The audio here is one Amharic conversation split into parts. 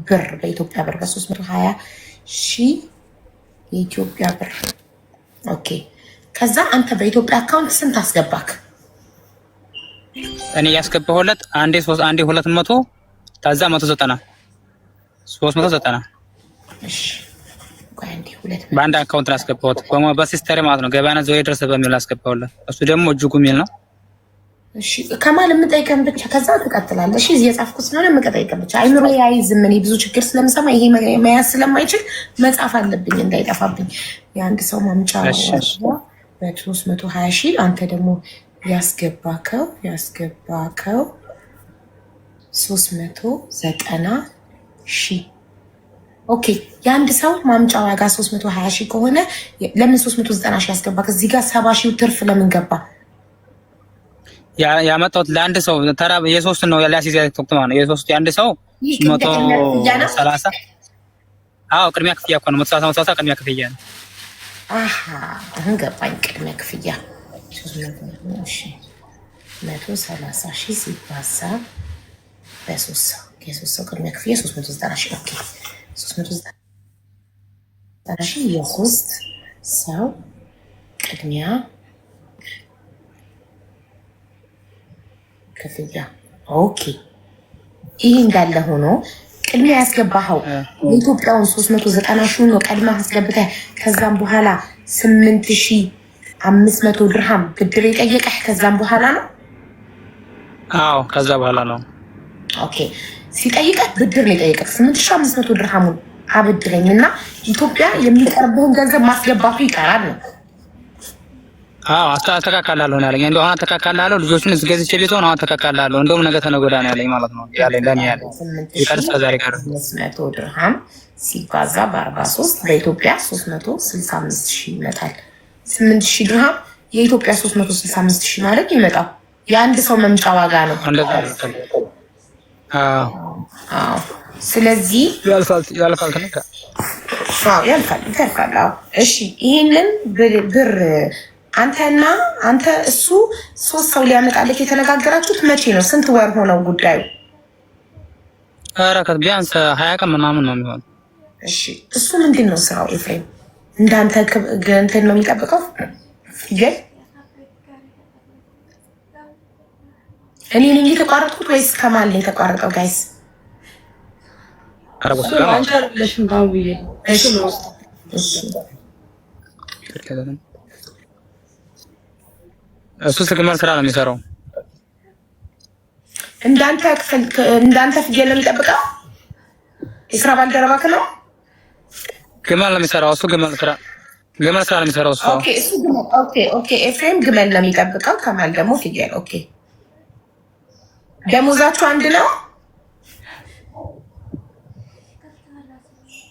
ብር በኢትዮጵያ ብር በ320 ሺህ የኢትዮጵያ ብር። ኦኬ ከዛ አንተ በኢትዮጵያ አካውንት ስንት አስገባክ? እኔ ያስገባሁለት አንዴ 200 ታዛ 190 390። እሺ በአንድ አካውንት አስገባሁት በሲስተር ማለት ነው። ገበያና ዘው ድረስ በሚል አስገባሁለት። እሱ ደግሞ እጅጉ ሚል ነው። እሺ ከማል የምጠይቀን ብቻ ከዛ ትቀጥላለህ። እሺ የጻፍኩት ስለሆነ የምጠይቀን ብቻ አይምሮ ያይዝም። እኔ ብዙ ችግር ስለምሰማ ይሄ መያዝ ስለማይችል መጻፍ አለብኝ እንዳይጠፋብኝ። የአንድ ሰው ማምጫ በ320 ሺህ አንተ ደግሞ ያስገባከው 390 ሺህ። ኦኬ የአንድ ሰው ማምጫ ዋጋ 320 ሺህ ከሆነ ለምን 390 ሺህ ያስገባክ? እዚህ ጋር 70 ሺህ ትርፍ ለምን ገባ? ያመጣሁት ለአንድ ሰው ተራ የሶስት ነው ያላሲዝ ያልኩት ማለት ነው። የሶስት የአንድ ሰው 130። አዎ ቅድሚያ ክፍያ እኮ ነው። 130 ቅድሚያ ክፍያ ነው። አሃ አሁን ገባኝ። ቅድሚያ ክፍያ 130 ሺህ ሲባዛ በ3 ሰው የሶስት ሰው ቅድሚያ ክፍያ 390 ሺህ። ኦኬ 390 ሺህ የሶስት ሰው ቅድሚያ ክፍያ። ኦኬ ይህ እንዳለ ሆኖ ቅድሚያ ያስገባኸው የኢትዮጵያውን 390 ሺህ ነው ቀድማ አስገብተህ ከዛም በኋላ 8500 ድርሃም ብድር የጠየቀህ ከዛም በኋላ ነው? አዎ ከዛ በኋላ ነው። ኦኬ ሲጠይቀህ ብድር ነው የጠየቀህ 8500 ድርሃሙን አብድረኝና ኢትዮጵያ የሚቀርብህን ገንዘብ ማስገባቱ ይቀራል ነው? አዎ አስተካክላለሁ ያለኝ። እንደው አሁን አስተካክላለሁ ልጆቹን ዝገዝቼ ቤት ሆነ አሁን አስተካክላለሁ። እንደውም ነገ ተነገ ወዲያ ነው ያለኝ ማለት ነው። ያለኝ ለኔ ያለኝ ይቀርስ ከዛሬ ቀር 500 ድርሃም ሲባዛ በ43 በኢትዮጵያ 365 ሺህ ይመጣል። 8000 ድርሃም የኢትዮጵያ 365 ሺህ ማለት ይመጣው የአንድ ሰው መምጫ ዋጋ ነው። እንደዛ ነው። አዎ ስለዚህ ያልፋል ይተርፋል። እሺ ይሄንን ብር አንተ እሱ 3 ሰው ሊያመጣልህ የተነጋገራችሁት መቼ ነው? ስንት ወር ሆነው ጉዳዩ? ኧረ ቢያንስ 20 ቀን ምናምን ነው የሚሆነው። እሺ እሱ ምንድን ነው ስራው? ኤፍሬም እንዳንተ እንትን ነው የሚጠብቀው ፍየል? እኔ ነኝ የተቋረጥኩት ወይስ ከማል ነው የተቋረጠው? ጋይስ አረቦስ ጋር አንቺ አይደለሽም ባውዬ። እሺ እሱ ግመል ስራ ነው የሚሰራው። እንዳንተ ፍየል ነው የሚጠብቀው? የስራ ባልደረባክ ነው? ግመል ነው የሚሰራው እሱ። ግመል ስራ ነው የሚሰራው እሱ። ኦኬ ኤፍሬም ግመል ነው የሚጠብቀው፣ ከማል ደግሞ ፍየል። ኦኬ ደሞዛችሁ አንድ ነው?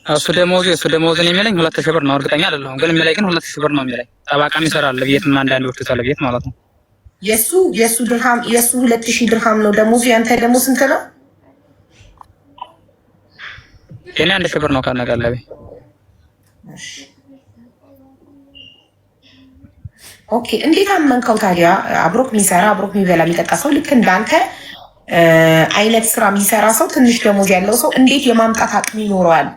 እሱ ደሞዝን የሚለኝ 2000 ብር ነው። እርግጠኛ አይደለሁም ግን የሚለኝ ግን 2000 ብር ነው የሚለኝ። ጠባቃም ይሰራል ቤትም አንዳንድ ወርቶታል ቤት ማለት ነው። የሱ 2000 ድርሃም ነው ደሞዙ። ያንተ ደግሞ ስንት ነው? የኔ 1000 ብር ነው ካነጋለበ። ኦኬ እንዴት አመንከው ታዲያ? አብሮክ የሚሰራ አብሮክ የሚበላ የሚጠጣ ሰው ልክ እንዳንተ አይነት ስራ የሚሰራ ሰው ትንሽ ደሞዝ ያለው ሰው እንዴት የማምጣት አቅም ይኖረዋል?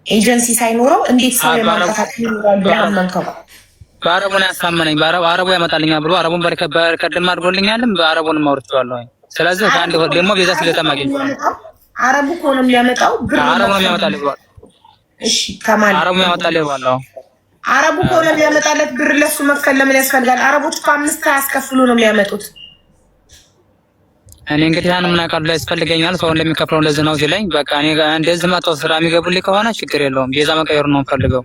ኤጀንሲ ሳይኖረው እንዴት ሰው የማምጣት አቅም ይኖረዋል? አመንከው? በአረቡን ያሳመነኝ በአረቡ ያመጣልኛል ብሎ አረቡን በርከድም አድርጎልኛልም በአረቡንም አውርቼዋለሁ። ስለዚህ ከአንድ ወር ደግሞ ቤዛ ስለተማገኝ አረቡ ከሆነ የሚያመጣው ብር አረቡ ነው የሚያመጣልኝ ብሏል። እሺ ከማን አረቡ ያመጣልኝ ብሏል? አረቡ ከሆነ የሚያመጣለት ብር ለሱ መክፈል ለምን ያስፈልጋል? አረቦች ከ5 ያስከፍሉ ነው የሚያመጡት። እኔ እንግዲህ ያን ምን አቃሉ ላይ ያስፈልገኛል ሰው እንደሚከፍለው እንደዚህ ነው ሲለኝ፣ በቃ እኔ እንደዚህ መጣው ስራ የሚገቡልኝ ከሆነ ችግር የለውም ቤዛ መቀየር ነው ፈልገው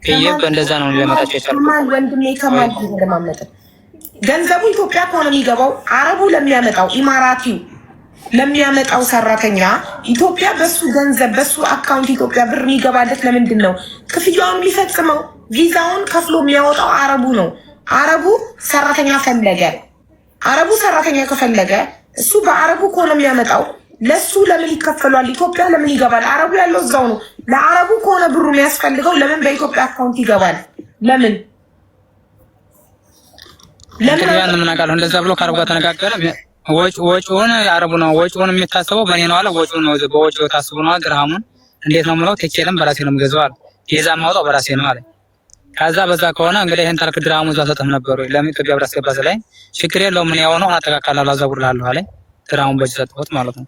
ከየብ እንደዛ ነው ለማጣች ይችላል። ወንድሜ ከማል ለማመጣ ገንዘቡ ኢትዮጵያ ከሆነ የሚገባው አረቡ ለሚያመጣው ኢማራቲው ለሚያመጣው ሰራተኛ ኢትዮጵያ በሱ ገንዘብ በሱ አካውንት ኢትዮጵያ ብር የሚገባለት ለምንድን ነው? ክፍያውን የሚፈጽመው ቪዛውን ከፍሎ የሚያወጣው አረቡ ነው። አረቡ ሰራተኛ ፈለገ። አረቡ ሰራተኛ ከፈለገ እሱ በአረቡ ከሆነ የሚያመጣው ለሱ ለምን ይከፈሏል? ኢትዮጵያ ለምን ይገባል? አረቡ ያለው እዛው ነው። ለአረቡ ከሆነ ብሩ የሚያስፈልገው ለምን በኢትዮጵያ አካውንት ይገባል? ለምን ያን ምን አቃሉ እንደዛ ብሎ ከአረቡ ጋር ተነጋገረ። ወጪውን የአረቡ ነው። ወጪውን የሚታሰበው በእኔ ነው አለ። ወጪውን ነው በወጪው ታስቦ ነው ድርሃሙን እንዴት ነው የምለው? ትኬትም በራሴ ነው የምገዛው አለ። የዛ ማውጣው በራሴ ነው አለ። ከዛ በዛ ከሆነ እንግዲህ ይሄን ታልክ ድርሃሙን ዛሰጠህ ነበር ወይ ለምን ኢትዮጵያ ብር አስገባ ስለኝ ችግር የለውም ምን ያው ነው አጠቃቃላለሁ አዛውርልሃለሁ አለኝ። ድርሃሙን በእጅ ሰጠሁት ማለት ነው።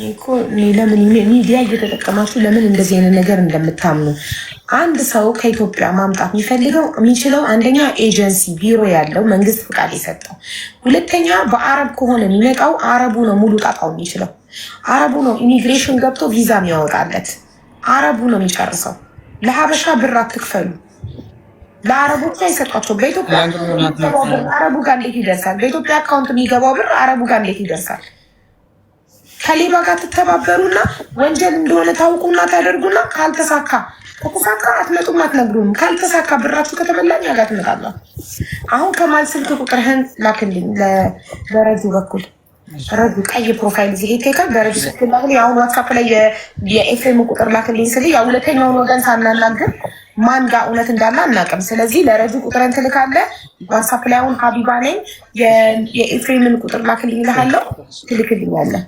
እኮ ለምን ሚዲያ እየተጠቀማችሁ ለምን እንደዚህ አይነት ነገር እንደምታምኑ አንድ ሰው ከኢትዮጵያ ማምጣት የሚችለው አንደኛ ኤጀንሲ ቢሮ ያለው መንግስት ፍቃድ የሰጠው፣ ሁለተኛ በአረብ ከሆነ የሚመጣው አረቡ ነው ሙሉ ጣጣው የሚችለው አረቡ ነው። ኢሚግሬሽን ገብቶ ቪዛ የሚያወጣለት አረቡ ነው የሚጨርሰው። ለሀበሻ ብር አትክፈሉ። ለአረቦች አይሰጧቸው። በኢትዮጵያ አረቡ ጋር እንዴት ይደርሳል? በኢትዮጵያ አካውንት የሚገባው ብር አረቡ ጋር እንዴት ይደርሳል? ከሌባ ጋር ትተባበሩና ወንጀል እንደሆነ ታውቁና ታደርጉና ካልተሳካ ከተሳካ አትመጡም አትነግሩም። ካልተሳካ ብራችሁ ከተበላኝ ጋር ትመጣላችሁ። አሁን ከማል ስልክ ቁጥርህን ላክልኝ በረጁ በኩል ረጁ ቀይ ፕሮፋይል እዚህ ይተካል። በረጁ ስልክ ላክልኝ። አሁን ዋትስአፕ ላይ የኤፍኤም ቁጥር ላክልኝ ስል ያው ሁለተኛውን ወገን ሳናናግር ማን ጋር እውነት እንዳለ አናውቅም። ስለዚህ ለረጁ ቁጥርን ትልካለህ። ዋትስአፕ ላይ አሁን ሀቢባ ነኝ የኤፍኤምን ቁጥር ላክልኝ እልሃለሁ፣ ትልክልኛለህ።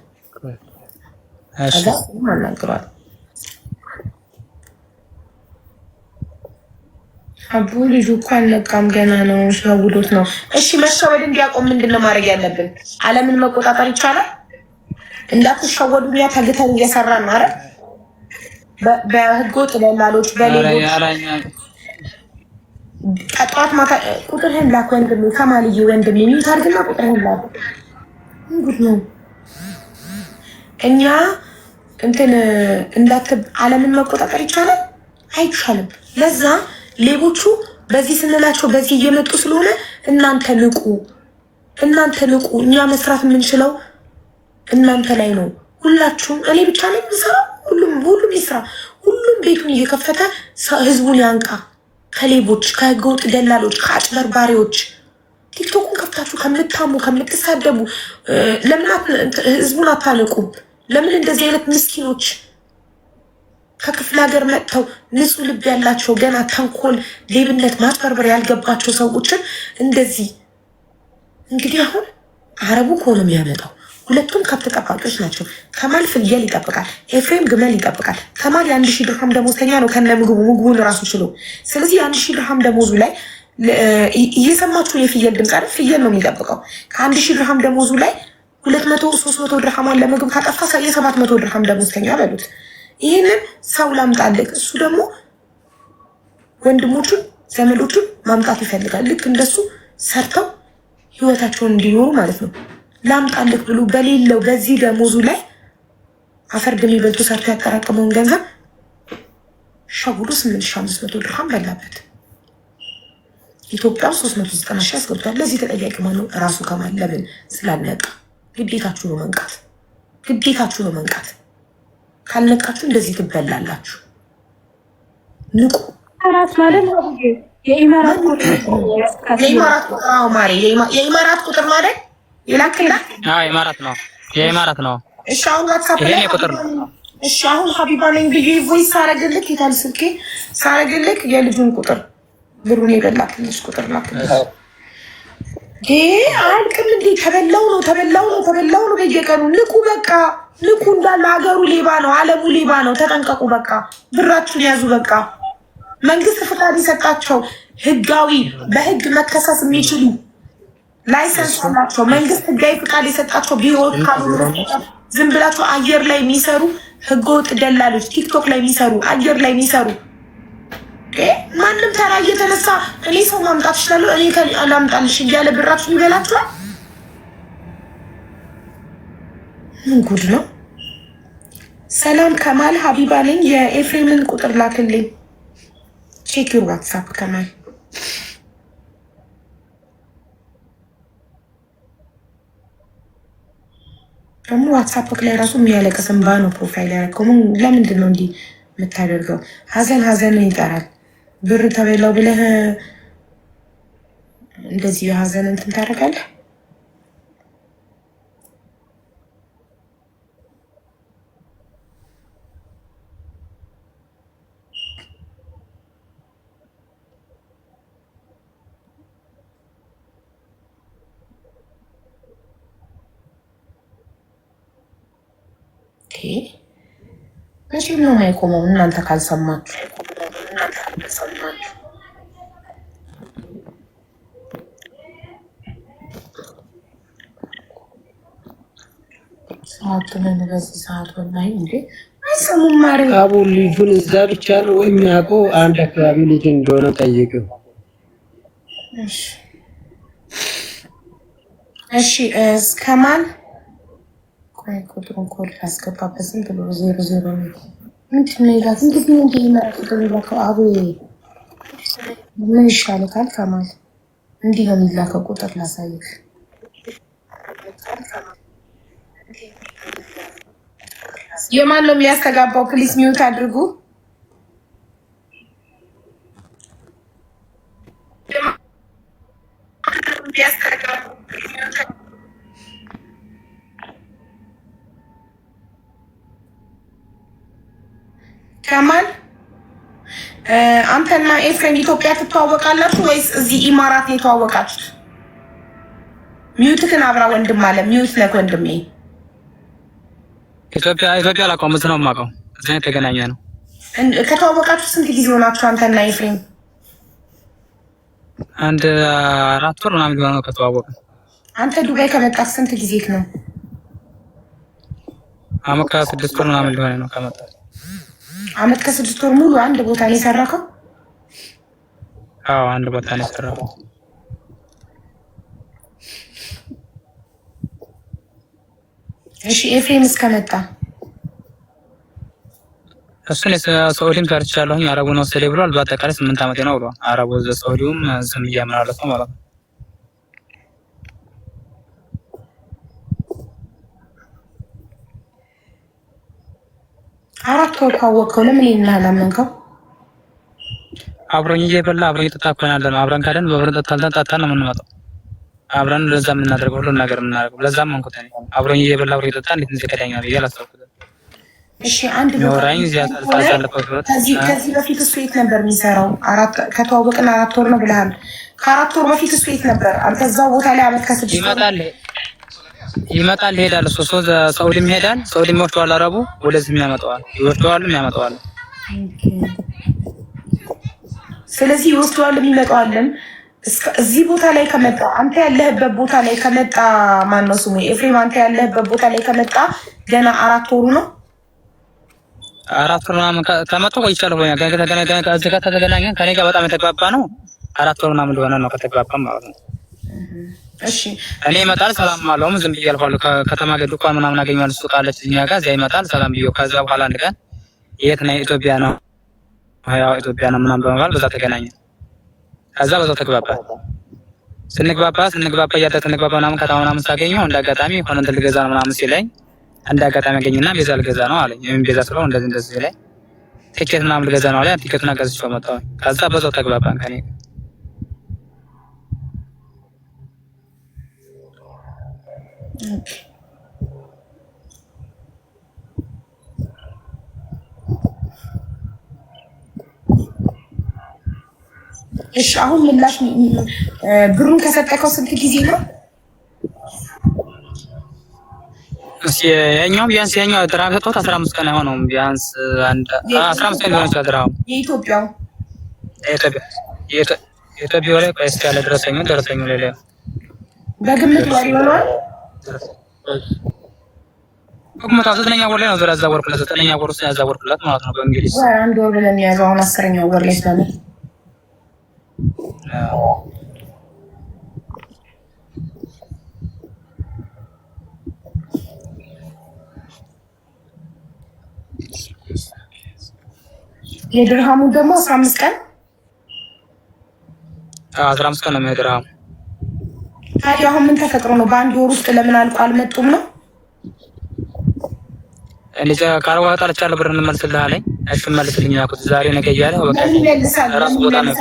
ከዛ አናግሯል። አቡ ልጁ እኮ አልነቃም ገና ነው፣ ሸውዶት ነው። እሺ መሸወድ እንዲያቆም ምንድን ነው ማድረግ ያለብን? ዓለምን መቆጣጠር ይቻላል። እንዳትሸወዱ እኛ ተግተን እየሰራን ነው አይደል? በህገወጥ ደላሎች በሌሎች ጠዋት ማታ ቁጥርህን ላክ ወንድሜ፣ ከማልዬ ወንድሜ ሚዩት አድርግና ቁጥርህን ላክ። እንጉድ ነው እኛ እንትን ዓለምን መቆጣጠር ይቻላል አይቻልም። ለዛ ሌቦቹ በዚህ ስንላቸው በዚህ እየመጡ ስለሆነ እናንተ ንቁ፣ እናንተ ንቁ። እኛ መስራት የምንችለው እናንተ ላይ ነው። ሁላችሁም እኔ ብቻ ነኝ የምሰራው? ሁሉም ይስራ። ሁሉም ቤቱን እየከፈተ ህዝቡን ያንቃ ከሌቦች፣ ከህገወጥ ደላሎች፣ ከአጭበርባሪዎች። ቲክቶኩን ከፍታችሁ ከምታሙ ከምትሳደቡ ለምን ህዝቡን አታንቁም? ለምን እንደዚህ አይነት ምስኪኖች ከክፍለ ሀገር መጥተው ንጹህ ልብ ያላቸው ገና ተንኮል፣ ሌብነት፣ ማጭበርበር ያልገባቸው ሰዎችን እንደዚህ እንግዲህ አሁን አረቡ ከሆነ የሚያመጣው ሁለቱም ከብት ጠባቂዎች ናቸው። ከማል ፍየል ይጠብቃል፣ ኤፍሬም ግመል ይጠብቃል። ከማል የ1000 ድርሃም ደሞዝተኛ ነው ከነ ምግቡን ራሱ ችሎ። ስለዚህ የ1000 ድርሃም ደሞዙ ላይ እየሰማችሁ የፍየል ድምፅ አይደል? ፍየል ነው የሚጠብቀው። ከ1000 ድርሃም ደሞዙ ላይ 200-300 ድርሃማን ለምግብ ካጠፋ የ700 ድርሃም ደሞዝተኛ በሉት። ይህንን ሰው ላምጣልህ። እሱ ደግሞ ወንድሞቹን ዘመዶቹን ማምጣት ይፈልጋል። ልክ እንደሱ ሰርተው ህይወታቸውን እንዲኖሩ ማለት ነው። ላምጣልህ ብሎ በሌለው በዚህ ደሞዙ ላይ አፈር ድሜ በልቶ ሰርቶ ያጠራቀመውን ገንዘብ ሸጉዶ 8500 ድርሃም በላበት። ኢትዮጵያ 390 ሺህ አስገብቷል። ለዚህ ተጠያቂ ማነው? ራሱ ከማል። ለምን ስላልነቃ። ግዴታችሁ ነው መንቃት፣ ግዴታችሁ ነው መንቃት። ካልነቃችሁ እንደዚህ ትበላላችሁ። ንቁ። አራት ማለት ነው የኢማራት ቁጥር የኢማራት ቁጥር ማለት ይላክላ። ኢማራት ነው፣ የኢማራት ነው። እሺ አሁን ዋትስአፕ ላይ ቁጥር ነው። እሺ አሁን ሀቢባ ነኝ ብዬ ቮይስ ሳረግልክ የታል ስልኬ ሳረግልክ የልጁን ቁጥር ብሩን የበላክልሽ ቁጥር ላክልሽ። አልቅም እንዴ? ተበላው ነው በየቀኑ። ንቁ በቃ ንቁ። እንዳለ ሀገሩ ሌባ ነው፣ አለሙ ሌባ ነው። ተጠንቀቁ በቃ። ብራችሁን ያዙ በቃ። መንግስት ፍቃድ የሰጣቸው ህጋዊ በህግ መከሰስ የሚችሉ ላይሰንስ አላቸው። መንግስት ህጋዊ ፍቃድ የሰጣቸው ቢሮዎች ካሉ ዝም ብላቸው አየር ላይ የሚሰሩ ህገወጥ ደላሎች፣ ቲክቶክ ላይ የሚሰሩ አየር ላይ የሚሰሩ ማንም ተራ እየተነሳ እኔ ሰው ማምጣት እችላለሁ እኔ ላምጣልሽ እያለ ብራችሁን ይበላችኋል። ምን ጉድ ነው? ሰላም ከማል ሀቢባ ነኝ። የኤፍሬምን ቁጥር ላክልኝ። ቼክ ዩር ዋትስአፕ ከማል። ደግሞ ዋትስአፕ ላይ ራሱ የሚያለቅስ እንባ ነው ፕሮፋይል ያደረገው። ለምንድን ነው እንዲህ የምታደርገው? ሀዘንን ይጠራል። ብር ተበላው ብለህ እንደዚህ የሀዘን እንትን ታደርጋለህ? መቼም ነው የማይቆመው እናንተ ካልሰማችሁ። ሰዓቱን በዚህ ሰዓት ወላሂ እንዴ አይሰሙም። ማሪ አቡ ልጁን እዛ ብቻ ነው የሚያውቀው አንድ አካባቢ ልጅ እንደሆነ ጠይቀው። እሺ እስከማን ቆይ ቁጥሩን ኮል ያስገባበት ዝም ብሎ 00 ነው። ምንድን ነው ይላል እንዴ እንዴ ይላል አቡ ምን ይሻላል ከማል እንዲህ ነው የሚላከው ቁጥር ላሳይክ። የማን ነው የሚያስተጋባው? ፕሊስ ሚውት አድርጉ። ከማል አንተና ኤፍሬም ኢትዮጵያ ትተዋወቃላችሁ ወይስ እዚህ ኢማራት ነው የተዋወቃችሁት? ሚውትክን አብራ ወንድም አለ ሚውት ነክ ወንድሜ። ኢትዮጵያ አላውቀውም፣ እዚህ ነው የማውቀው። እዚህ ነው የተገናኘ ነው። ከተዋወቃችሁ ስንት ጊዜ ሆናችሁ አንተና ኤፍሬም? አንድ 4 ወር ምናምን ሊሆን ነው ከተዋወቅን። አንተ ዱባይ ከመጣህ ስንት ጊዜክ ነው? አመት ከ6 ወር ምናምን ሊሆን ነው ከመጣህ። አመት ከ6 ወር ሙሉ አንድ ቦታ ነው የሰራከው? አዎ አንድ ቦታ ነው የሰራከው። እሺ ኤፍሬም እስከመጣ እሱን ሰዑዲም ሰርቻለሁኝ። አረቡን ወሰደ ብሏል። በአጠቃላይ 8 ዓመቴ ነው ብሏል። አረቡ ሰዑዲውም ዝም እያምናለት ነው ማለት ነው። አራት ወር ካወቅከው ለምን ይናላመንከው? አብሮኝ እየበላ አብሮኝ እየጠጣ እኮ ነው ያለነው። አብረን ካደን በብረን ጠጣን ነው የምንመጣው። አብረን ለዛ የምናደርገው ሁሉ ነገር የምናደርገው ለዛም መንኩት እኔ አብሮኝ እየበላ አብሮኝ እየጠጣ እንዴት እንዚህ ከዳኛ ብዬ አላሰብኩትም። እሺ አንድ ኖራኝ እዚያ ታሳለፈው። ከዚህ በፊት እሱ የት ነበር የሚሰራው? ከተዋወቅን 4 ወር ነው ብለሃል። ከ4 ወር በፊት እሱ የት ነበር? አንተ እዛው ቦታ ላይ አመት ከ6 ይመጣል ይሄዳል። እሱ ሰዑዲም ይሄዳል። ሰዑዲም ይወስደዋል። አረቡ ወደዚህ ያመጣዋል። ይወስደዋል ያመጣዋል። ስለዚህ ይወስደዋል የሚመጣዋልን እዚህ ቦታ ላይ ከመጣ አንተ ያለህበት ቦታ ላይ ከመጣ ማን ነው ስሙ? ኤፍሬም አንተ ያለህበት ቦታ ላይ ከመጣ ገና 4 ወሩ ነው። 4 ወር ምናምን ከመጣ ቆይቻለሁ። ከዚህ ጋር ተገናኘን። ከኔ ጋር በጣም የተግባባ ነው። 4 ወር ምናምን እንደሆነ ነው ከተግባባን ማለት ነው። እሺ እኔ ይመጣል ሰላም አለውም ዝም ብዬ አልፋለሁ። ከተማ ገዱ እንኳን ምናምን አገኘዋለሁ። ሱቅ አለች እኛ ጋር እዚያ ይመጣል ሰላም ብዬው ከዛ በኋላ አንድ ቀን የት ነው? ኢትዮጵያ ነው። ያው ኢትዮጵያ ነው ምናምን በመባል በዛ ተገናኘን። ከዛ በዛው ተግባባ። ስንግባባ ምናምን ከተማ ምናምን ሳገኘው እንደ አጋጣሚ ሆነ እንትን ልገዛ ነው ምናምን ሲለኝ እንደ አጋጣሚ አገኘና ቤዛ ልገዛ ነው አለኝ። የምን ቤዛ ስለው እንደዚህ ሲለኝ ቲኬት ምናምን ልገዛ ነው አለኝ። ቲኬቱን ገዝቼው መጣሁ። ከዛ በዛው ተግባባን ከኔ እሺ አሁን ምላሽ ብሩን ከሰጠከው ስንት ጊዜ ነው? የኛው ቢያንስ የኛው ድራም ሰጥቶት 15 ቀን አይሆነውም። ቢያንስ አንድ 15 ቀን ሊሆን ይችላል። ድራም የኢትዮጵያው ላይ ቆይስ ያለ ደረሰኙ ሌላ በግምት ወር ይሆናል። ግምት 9ኛ ወር ላይ ነው ዘራ ያዛወርኩለት 9ኛ ወር ውስጥ ያዛወርኩለት ማለት ነው በእንግሊዝ አንድ ወር ብለን ያዘው። አሁን 10ኛው ወር ላይ ስለሆነ የድርሃሙ ደግሞ 15 ቀን 15 ቀን ነው የሚያድርሃሙ። ታዲያ አሁን ምን ተፈጥሮ ነው? በአንድ ወር ውስጥ ለምን አልመጡም ነው? እንዴ ካርዋ ጣልቻለሁ ብር እንመልስልህ አለኝ። እሺ መልስልኝ አልኩት። ዛሬ ነገ እያለ በቃ ራሱ ቦታ ነው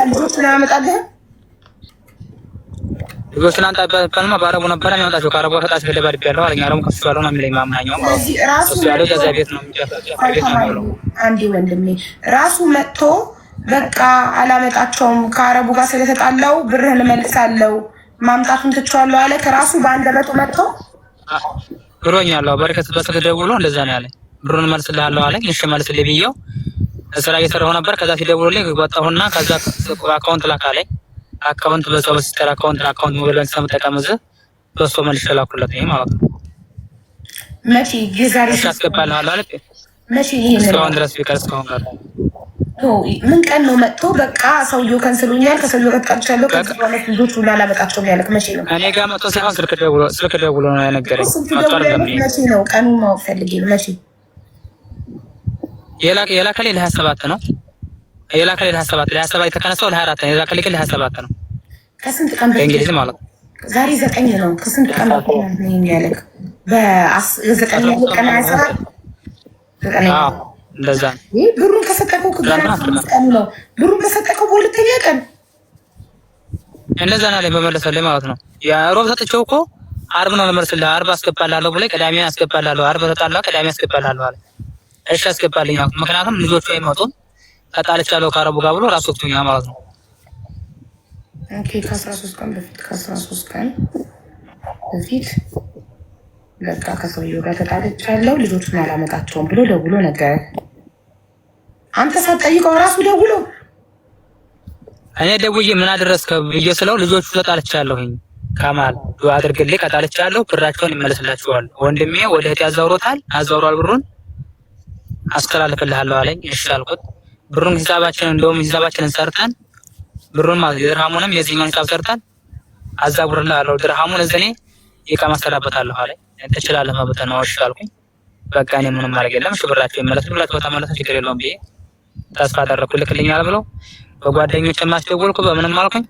ልጆች ትናንት በልማ በአረቡ ነበረ የሚያመጣቸው ከአረቡ ተጣች ተደባድብ ያለው አለኝ። አረቡ ከሱ ያለው ነው የሚለኝ ማምናኛው እሱ ያለው ጃዛ ቤት ነው የሚለው። አንዴ ወንድሜ ራሱ መጥቶ በቃ አላመጣቸውም ከአረቡ ጋር ስለተጣላው ብርህን እመልሳለሁ ማምጣቱን ትቼዋለሁ አለ። ከራሱ በአንደበቱ መጥቶ ብሎኛል። በረከት በስልክ ደውሎ እንደዛ ነው ያለኝ። ብሩን መልስልሃለሁ አለኝ። እሺ መልስልኝ ብዬው ስራ እየሰራሁ ነበር። ከዛ ሲደውሉልኝ ወጣሁና ከዛ አካውንት ላካለኝ። አካውንት በሰው በሲስተር አካውንት ሞባይል ስለምጠቀም በሱ መልሼ ላኩለት ማለት ነው። መቼ የዛሬ አስገባልሃለሁ አለ። መቼ ይሄን እስካሁን ድረስ ቢቀር እስካሁን ጋር ምን ቀን ነው መጥቶ በቃ ሰውየው ከንስሉኛል ከሰውየው ጋር ተጣልቻለሁ ከዚህ በኋላ ልጆቹ ላላመጣቸው ያለክ መቼ ነው? እኔ ጋር መጥቶ ሳይሆን ስልክ ደውሎ ነው የነገረኝ። መቼ ነው ቀኑን ማወቅ ፈልጌ ነው። መቼ የላከልኝ ለ27 ነው። የላከልኝ ለ27 የተከነሰው ለ24 ነው። የላከልኝ ግን ለ27 ነው። ከስንት ቀን በፊት በእንግሊዝ ማለት ነው። ዛሬ 9 ነው። ከስንት ቀን በፊት ነው የሚያለክ? በ9 ቀን 27 አዎ እንደዛ ነው። ብሩን ከሰጠከው ከገና ቀን ነው። ብሩን ከሰጠከው በሁለተኛ ቀን እንደዛ ነው ላይ በመለሰልኝ ማለት ነው። ያ ሮብ ሰጥቼው እኮ ዓርብ ነው ለመልስልህ፣ ዓርብ አስገባላለሁ ብለህ ቅዳሜ አስገባላለሁ፣ ዓርብ ተጣላሁ ቅዳሜ አስገባላለሁ አለ። እሺ አስገባልኝ። ምክንያቱም ልጆቹ አይመጡም ተጣልቻለሁ ከአረቡ ጋር ብሎ ራሱ ወጥቶኛል ማለት ነው። ኦኬ ከ13 ቀን በፊት በቃ ከሰውየው ጋር ተጣልቻለሁ ልጆቹን አላመጣቸውም ብሎ ደውሎ ነገረ። አንተ ሳትጠይቀው ራሱ ደውሎ እኔ ደውዬ ምን አደረስከ ብዬ ስለው ልጆቹ ተጣልቻለሁኝ ከማል ዱአ አድርግልኝ ቀጣልቻለሁ ብራቸውን ይመለስላቸዋል ወንድሜ ወደ እህቴ አዛውሯል ብሩን አስተላልፍልሃለሁ አለኝ። እሺ አልኩት። ብሩን ሂሳባችንን ሰርተን ብሩን ማለት ድርሃሙንም የዚህኛውን ሂሳብ ሰርተን አዛውርልሃለሁ ድርሃሙን እኔ ይቃማ አስተላልፍበታለሁ አለኝ። ትችላለህ ማለት ነው። እሺ አልኩኝ። በቃ እኔ ምንም ማድረግ የለም እሺ ብራቸው ይመለስላቸው በተመለሰ ችግር የለውም ብዬ ተስፋ አደረኩ። ልክልኛል ብለው በጓደኞች የማስደወልኩ በምንም አልኩኝ።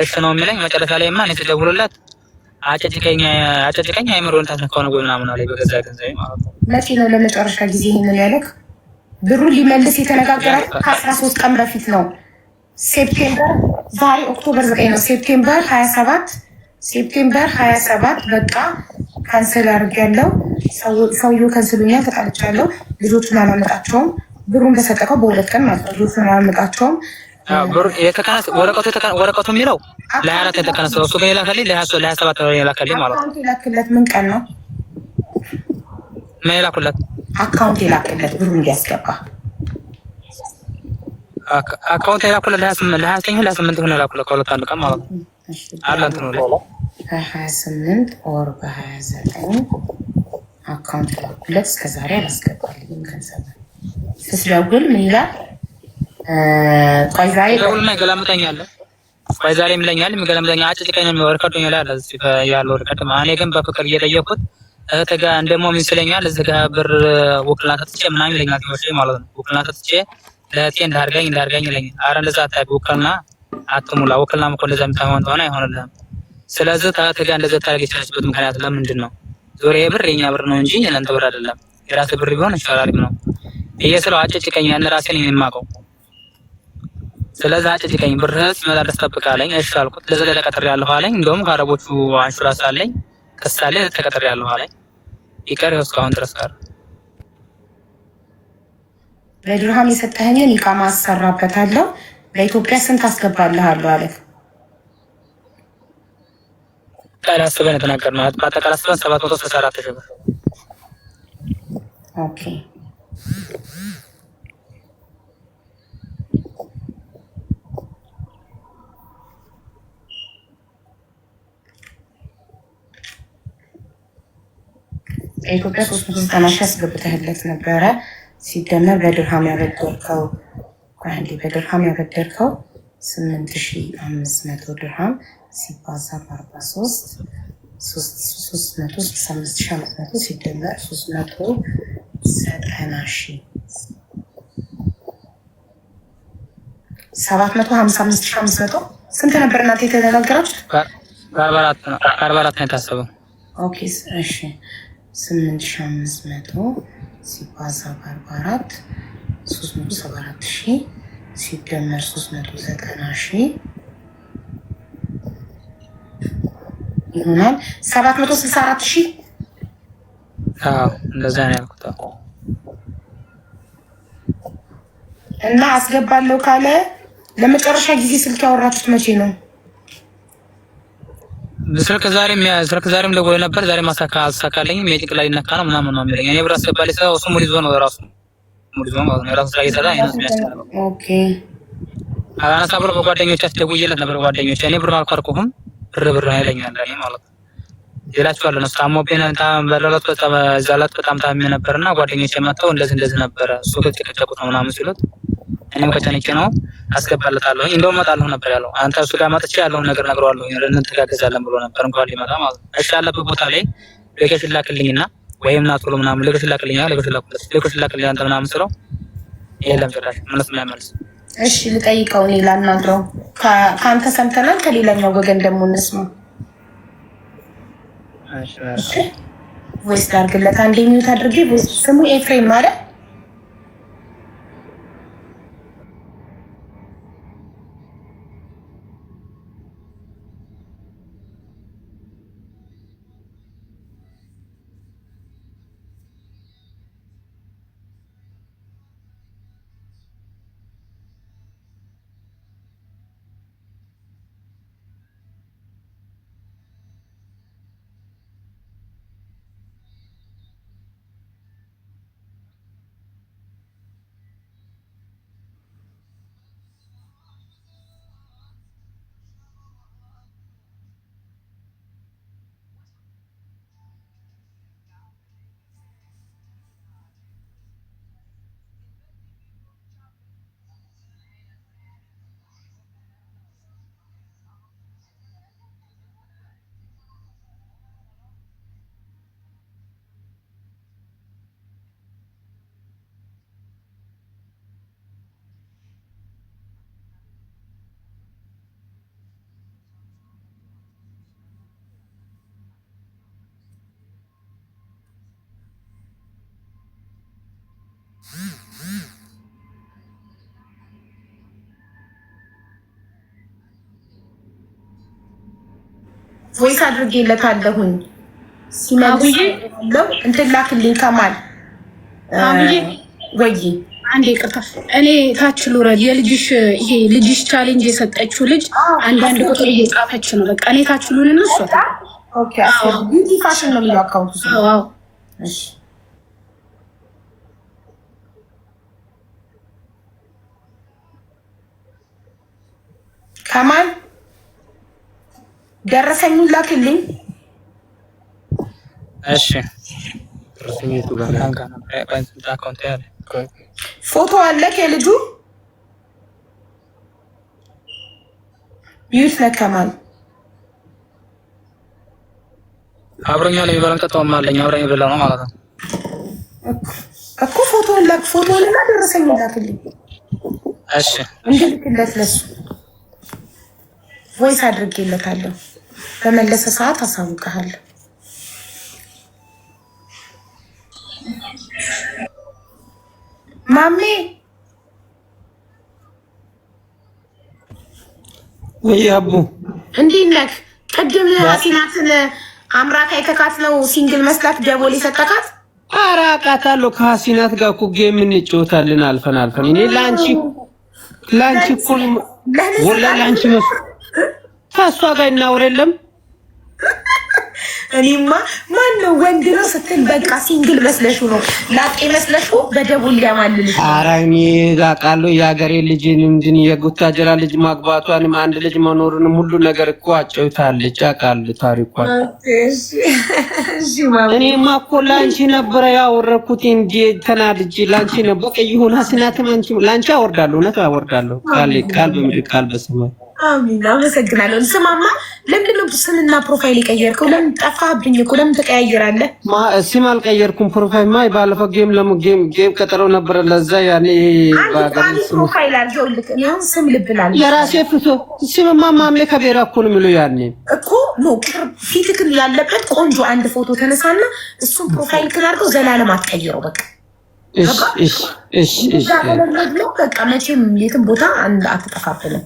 እሺ ነው የሚለኝ። መጨረሻ ላይማ እኔ ስደውልለት አጨጭቀኝ አይምሮን ታስነካው ነው ምናምን አለኝ። በገዛ ገንዘቤ ማለት ነው። መቼ ነው ለመጨረሻ ጊዜ ይሄንን ያለክ? ብሩን ሊመልስ የተነጋገረ ከ13 ቀን በፊት ነው። ሴፕቴምበር ዛሬ ኦክቶበር 9 ነው። ሴፕቴምበር 27 በቃ ካንሰል አድርጌያለሁ። ሰውየው ከንስሉኛል ተጣልቻለሁ ልጆቹን አላመጣቸውም። ብሩን በሰጠከው በሁለት ቀን ማለት ነው። ልጆቹን አላመጣቸውም። ወረቀቱ የሚለው ለ24 የተከነሰው እሱ ግን የላከልኝ ለ27 ነው የላከልኝ ማለት ነው። የላክለት ምን ቀን ነው? ምን የላኩለት አካውንት የላክለት ብሩ እንዲያስገባ አካውንት የላኩለት ለ28 ሆነ የላኩለት ከሁለት አንድ ቀን ማለት ነው። አላንተ ነው በ28 ኦር በ29 አካውንት የላኩለት እስከዛሬ አላስገባልኝም ገንዘብ። ስትደውል ምን ይላል? ቆይ ዛሬ ደውልና ይገላምጠኛል። ቆይ ዛሬ ይለኛል የሚገላምጠኛ አጭጭቀኝ ነው ወርከዱኝ ይላል ያለው ወርከድ። እኔ ግን በፍቅር እየጠየኩት እህት ጋር እንደሞ ምን ስለኛል እዚህ ጋር ብር ውክልና ተጥቼ ምናምን ይለኛል ማለት ነው። ውክልና ተጥቼ ለእህቴ እንዳርጋኝ ይለኛል። አረ እንደዛ አታውቅ ውክልና አትሙላ። ውክልና እኮ እንደዛ የምታሆን ሆነ አይሆንልህም። ስለዚህ እህት ጋር እንደዛ ታርግ የቻለችበት ምክንያት ለምንድን ነው? ዞሬ ብር የኛ ብር ነው እንጂ የእናንተ ብር አይደለም። የራስ ብር ቢሆን ይሻላል ነው እየስለው አጭጭቀኝ ያን ራሴን የማውቀው። ስለዚህ አጭጭቀኝ ብርህ ሲመጣ ድረስ ጠብቃለኝ። እሺ አልኩት። ለዘለ ተቀጥሬያለሁ አለኝ። እንደውም ከአረቦቹ አንሹራንስ አለኝ ከሳለ ተቀጥሬያለሁ አለኝ። ይቀር እስካሁን ድረስ ቀር በድርሃም የሰጠኸኝን ኢቃማ አሰራበታለሁ በኢትዮጵያ ስንት አስገባልሃለሁ አለ። አስበን የተናገርነው በአጠቃላይ አስበን 764 ሺህ ብር። ኦኬ ኢትዮጵያ 390 ሺህ አስገብተህለት ነበረ። ሲደመር በድርሃም ያበደርከው 8500 ድርሃም ሲባዛ በ43 365500 ሲደመር 390 ሺህ 755500 ስንት ነበር እናንተ የተነጋገራችሁት? 44 ነው የታሰበው። ኦኬ እሺ 8500 ሲባዛ በ44 374 ሺህ ሲደመር 390 ሺህ ይሆናል 764 ሺህ። አዎ እንደዛ ነው ያልኩት። እና አስገባለሁ ካለ ለመጨረሻ ጊዜ ስልክ ያወራችሁት መቼ ነው? ስልክ ዛሬም ደውሎ ነበር። ዛሬ አሳካለኝም የጭንቅላት ይነካ ነው ምናምን ነው የሚለኝ። እኔ ብር አስገባልኝ ሰው እሱ ሙሉ ይዞ ነው ራሱ ሙሉ ይዞ ማለት ነው። ራሱ ላይ ይሰራ አይነት የሚያስችለው ኦኬ አላነሳ ብሎ በጓደኞች አስደውዬለት ነበር። ጓደኞች እኔ ብር አልኳርኩም ብር አይለኛል እኔ ማለት ነው ይላችኋል ነው ታሞብኝ በለለት በጣም ታሜ ነበርና ጓደኞቼ መጥተው እንደዚህ ነበረ እሱ ከተጨቀጨቁት ነው ምናምን ሲሉት እኔም ከጨነቄ ነው አስገባለታለሁ እንደውም እመጣለሁ ነበር ያለው። አንተ እሱ ጋር መጥቼ ያለውን ነገር ነግረዋለሁ እንተጋገዛለን ብሎ ነበር እንኳን ሊመጣ ማለት ነው። እሺ ያለበት ቦታ ላይ ሎኬሽን ላክልኝና ወይም ና ቶሎ ምናምን ሎኬሽን ላክልኝ አንተ ምናምን ስለው የለም ጭራሽ ምንም የማይመልስ። እሺ ልጠይቀው እኔ ላናግረው። ከአንተ ሰምተናል፣ ከሌላኛው ወገን ደግሞ እንስማ። እሺ ቮይስ ላድርግለት አንዴ ሚውት አድርጌ። ቮይስ ስሙ ኤፍሬም ማለት ቮይስ አድርጌለታለሁኝ ሲመልስ እንትን ላክልኝ ከማል ወይ አንዴ ይቅርታ እኔ ታች ልውረድ። የልጅሽ ይሄ ልጅሽ ቻሌንጅ የሰጠችው ልጅ አንዳንድ ቁጥር እየጻፈች ነው። በቃ እኔ ታች ልውልና እሷ ኦኬ ቢዩቲ ፋሽን ነው የሚለው አካውንቱ። አዎ እሺ ከማል ደረሰኙን ላክልኝ። እሺ ፎቶ አለ ከልጁ ቢዩት ለከማል አብሮኛ ላይ በላን ተጣውም አለኝ አብሮኝ ብላ ነው ማለት ነው እኮ ፎቶውን እና ደረሰኙን ላክልኝ። እሺ እንድልክለት ለሱ ቮይስ አድርጌለታለሁ። በመለሰ ሰዓት አሳውቅሃለሁ። ማሜ ወይ አቡ እንዴት ነህ? ቅድም አሲናትን አምራካ የተካት ነው ሲንግል መስላት ደቦል የሰጠካት። ኧረ አውቃታለሁ። ከሀሲናት ጋር እኮ ጌም እንጫወታለን አልፈን እኔ ላንቺ እኮ ወላሂ ላንቺ ከእሷ ጋር እናወራ የለም። እኔማ ማን ነው ወንድ ነው ስትል በቃ ሲንግል መስለሹ ነው ላጤ መስለሹ በደቡል ሊያማልልሽ። ኧረ እኔ አውቃለሁ የሀገሬ ልጅን እንትን የጉታጀራ ልጅ ማግባቷንም አንድ ልጅ መኖሩንም ሁሉ ነገር እኮ አጨውታለች። አውቃለሁ ታሪኳን። እኔማ እኮ ላንቺ ነበረ ያወረኩት እንጂ ተናድጄ ላንቺ ነበር። በቃ ይሁን ሀሲናትም አንቺ ላንቺ አወርዳለሁ፣ እውነት አወርዳለሁ። ቃል በሰማይ አሚን። አመሰግናለሁ። ስማማ ለምንድን ነው ስምና ፕሮፋይል የቀየርከው? ለምን ጠፋብኝ እኮ ለምን ተቀያየራለህ? ስም አልቀየርኩም። ፕሮፋይል ባለፈው ጌም ቀጠሮ ነበረ። ለዛ ያኔ ባጋሪ ፕሮፋይል አልጆ ልክ ነው ስም ልብላል የራሴ ፍቶ ስምማ ማምለ ከቤራ እኮ ነው የሚለው ያኔ እኮ ነው ፊትክን ያለበት ቆንጆ አንድ ፎቶ ተነሳና እሱን ፕሮፋይል አድርገው ዘላለም አትቀይረው። በቃ እሺ በቃ መቼም የትም ቦታ አትጠፋብንም።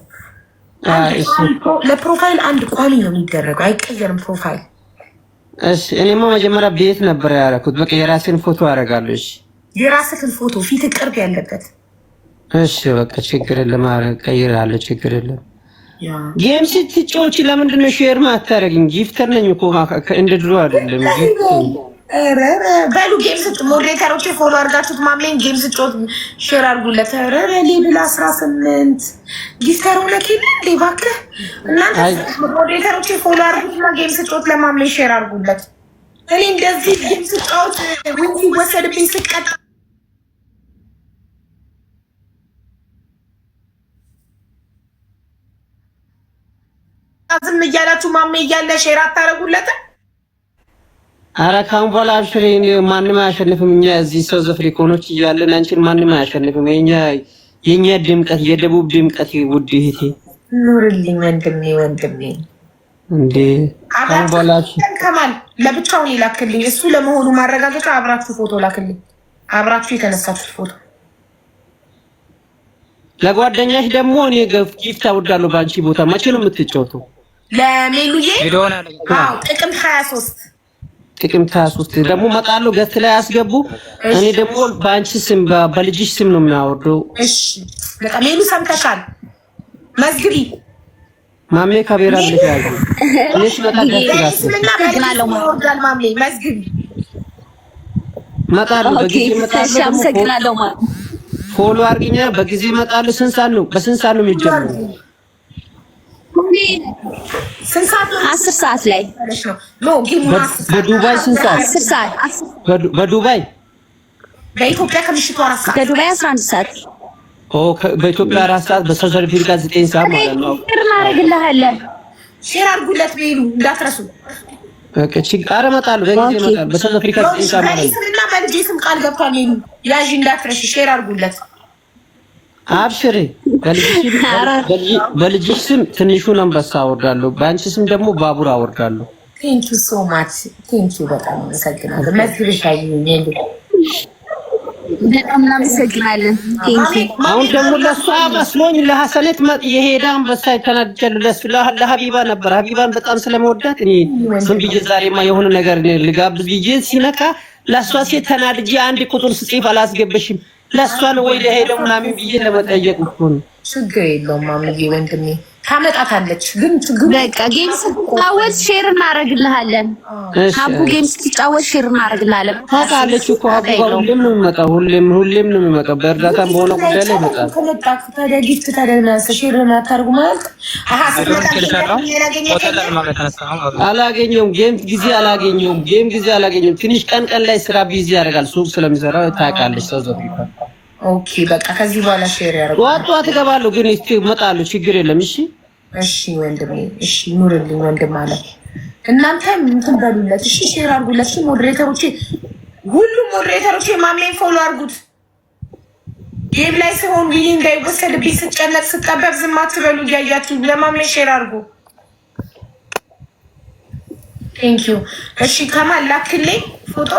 ለፕሮፋይል አንድ ቋሚ ነው የሚደረገው፣ አይቀየርም ፕሮፋይል። እሺ እኔማ መጀመሪያ ቤት ነበር ያደረኩት። በቃ የራሴን ፎቶ አደርጋለሁ። እሺ የራስህን ፎቶ ፊት ቅርብ ያለበት። እሺ በቃ ችግር የለም፣ ቀይራለሁ፣ ችግር የለም። ጌም ስትጫወቺ ለምንድን ነው ሼር ማታረጊኝ? ጊፍተር ነኝ እኮ እንደ ድሮ አይደለም። በሉ ጌም ስጭ ሞዴሬተሮች ፎሎ አድርጋችሁት ማምለኝ ጌም ስጮት ሼር አድርጉለት። ሌብል 18 ጊፍተር ሆነ ኪል እባክህ እናንተ ሞዴሬተሮች ፎሎ አድርጉትና ጌም ስጮት ለማምለኝ ሼር አድርጉለት። እኔ እንደዚህ ጌም ስጫወት ዊን ሲወሰድብኝ ስቀጣ ዝም እያላችሁ ማሜ እያለ ሼር አታረጉለትም? ኧረ ካሁን በኋላ አብሽሪ፣ ማንም አያሸንፍም። እኛ እዚህ ሰው ዘፍሪኮኖች እያለን አንቺን ማንም አያሸንፍም። የኛ ድምቀት፣ የደቡብ ድምቀት ውድ እህቴ ኑርልኝ ወንድሜ እንዴ ካሁን በኋላ ከማል ለብቻውን ይላክልኝ። እሱ ለመሆኑ ማረጋገጫ አብራችሁ ፎቶ ላክልኝ። አብራችሁ የተነሳችሁት ፎቶ ለጓደኛሽ ደግሞ እኔ ጊፍት አውርዳለሁ። ባንቺ ቦታ መቼ ነው የምትጫወተው? ለሜሉዬ ጥቅምት 23 ደግሞ መጣለሁ። ገት ላይ አስገቡ። እኔ ደግሞ ባንቺ ስም በልጅሽ ስም ነው የሚያወርደው። እሺ በቃ ሜሉ ሰምተሻል? መዝግቢ ማሜ ካቤራ ልጅ ያዙ። እኔ ስለታ ገትላስና በግናለው ማወርዳል። ማሜ መዝግቢ መጣለሁ። በጊዜ መጣለሁ። አመሰግናለሁ ማለት ፎሎ አርግኛ። በጊዜ መጣለሁ። ስንት ሰዓት ነው? በስንት ሰዓት ነው የሚጀምረው? 10 ሰዓት ላይ በዱባይ ስንት ሰዓት? 10 ሰዓት በዱባይ በኢትዮጵያ ከምሽቱ 4 ሰዓት በዱባይ 11 ሰዓት በኢትዮጵያ 4 ሰዓት በሳውዝ አፍሪካ 9 ሰዓት ማለት ነው። እናደርግልሃለን። ሼር አድርጉለት ሜሉ እንዳትረሱ። ኦኬ ችግር እመጣለሁ። በጊዜ እመጣለሁ። በሳውዝ አፍሪካ 9 ሰዓት ማለት ነው። እና በልጅ ስም ቃል ገብቷል ሜሉ ያዥ እንዳትረሽ። ሼር አድርጉለት። አብሽሪ በልጅሽ ስም ትንሹን አንበሳ አወርዳለሁ። በአንቺ ስም ደግሞ ባቡር አወርዳለሁ። ቴንክ ዩ ሶ ማች ቴንክ ዩ በጣም አመሰግናለሁ። መዝግብሽ አይኝ በጣም እናመሰግናለን። ቴንክ ዩ። አሁን ደግሞ ለሷ መስሎኝ ለሐሰነት የሄዳ አንበሳ ተናደለ። ለሀቢባ ነበር። ሀቢባን በጣም ስለመወዳት እኔ ዝም ብዬ ዛሬማ የሆነ ነገር ልጋብዝ ብዬ ሲነካ ለሷ ሴት ተናድጄ አንድ ቁጥር ስጽፍ አላስገበሽም። ለሷ ነው ወይ ለሄደው ምናምን ብዬ ለመጠየቅ እኮ ነው። ችግር የለውም ማምዬ ወንድሜ ታመጣታለች። ግን ችግሩ በቃ ጌም ስትጫወት ሼር እናደርግልሃለን። ሀቡ ጌም ስትጫወት ሼር እናደርግልሃለን። ታውቃለች እኮ ሀቡ ጋር ሁሌም ነው የሚመጣው። ሁሌም ነው የሚመጣው። በእርዳታም በሆነ ጉዳይ ላይ ይመጣል። ከመጣክ ተደጊት ተደናሰ ሼር ማታርጉ ማለት አላገኘውም። ጊዜ አላገኘውም። ትንሽ ቀን ላይ ስራ ቢዚ ያደርጋል። ሱቅ ስለሚሰራ ታውቃለች። ሰው ዘብይታ ኦኬ በቃ ከዚህ በኋላ ሼር ያደርጋል። ጧት እገባለሁ ግን እስቲ እመጣለሁ። ችግር የለም። እሺ ወንድሜ እሺ ኑርልኝ ወንድም አለ። እናንተ እንትን በሉለት እሺ፣ ሼር አድርጉለት። እሺ ሞዴሬተሮቼ፣ ሁሉም ሞዴሬተሮቼ ማሜን ፎሎ አድርጉት። ጌም ላይ ሲሆን ቢኒ እንዳይወሰድብኝ ስጨነቅ ስጠበብ ዝም አትበሉ። እያያችሁ ለማሜን ሼር አድርጉ። ቴንክ ዩ። እሺ ከማል ላክልኝ ፎቶ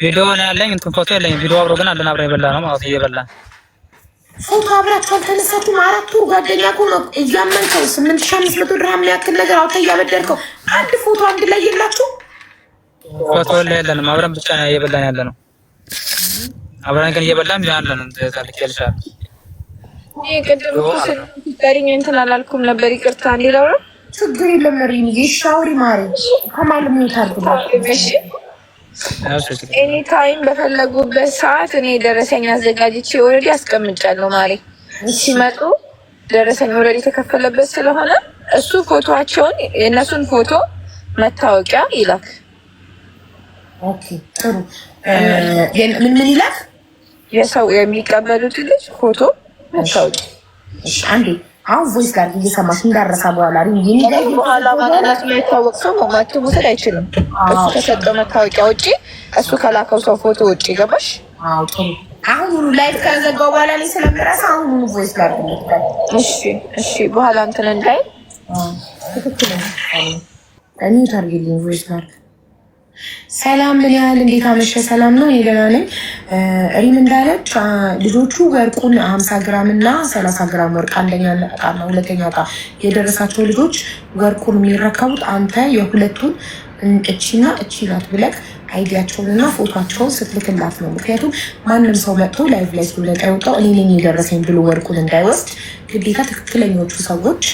ቪዲዮ ነው ያለኝ። እንትን ፎቶ ያለኝ ቪዲዮ አብሮ ግን አለን። አብረን የበላ ነው ማለት እየበላን ፎቶ አብራችሁ አልተነሳችሁም? አራቱ ጓደኛ ከሆነ እያመንከው 8500 ድርሃም ያክል ነገር አውጥተህ እያበደርከው አንድ ፎቶ አንድ ላይ የላችሁ? ፎቶ ላይ ያለንም አብረን ብቻ ነው እየበላን ያለ ነው። አብረን ግን እየበላን ያለን ታልክ ያልሻል። ይሄ ቅድም ስለኝ እንትን አላልኩም ነበር። ይቅርታ እንዲለው ነው። ችግር የለም። ሪኒ ይሻውሪ ማሪ ከማለም ይታርጉላል። እሺ ኤኒ ታይም በፈለጉበት ሰዓት እኔ ደረሰኝ አዘጋጅቼ ኦልሬዲ አስቀምጫለሁ። ማሪ ሲመጡ ደረሰኝ ኦልሬዲ የተከፈለበት ስለሆነ እሱ ፎቶአቸውን የእነሱን ፎቶ መታወቂያ ይላክ። ኦኬ ጥሩ። ምን ይላክ? የሰው የሚቀበሉት ልጅ ፎቶ መታወቂያ። እሺ አንዴ አሁን ቮይስ ጋር እየሰማሽ እንዳረሳ በኋላ በኋላ ማንነቱ የማይታወቅ ሰው ማማቱ መውሰድ አይችልም። እሱ ከሰጠው መታወቂያ ውጭ እሱ ከላከው ሰው ፎቶ ውጭ ገባሽ? አዎ ጥሩ። አሁን ላይፍ ከዘጋው በኋላ ላይ ስለምረሳ አሁን ቮይስ ጋር እሺ በኋላ እንትን እንዳይ ትክክል ነው። እኔ ታርጌልኝ ቮይስ ጋር ሰላም ምን ያህል እንዴት አመሸ? ሰላም ነው። እኔ ደህና ነኝ። ሪም እንዳለች ልጆቹ ወርቁን 50 ግራም እና 30 ግራም ወርቅ አንደኛ እቃና ሁለተኛ እቃ የደረሳቸው ልጆች ወርቁን የሚረከቡት አንተ የሁለቱን እቺና እቺ ናት ብለህ አይዲያቸውንና ፎቶቸውን ስትልክላት ነው። ምክንያቱም ማንም ሰው መጥቶ ላይቭ ላይ ስለለቀ የወጣው እኔ ነኝ የደረሰኝ ብሎ ወርቁን እንዳይወስድ ግዴታ ትክክለኞቹ ሰዎች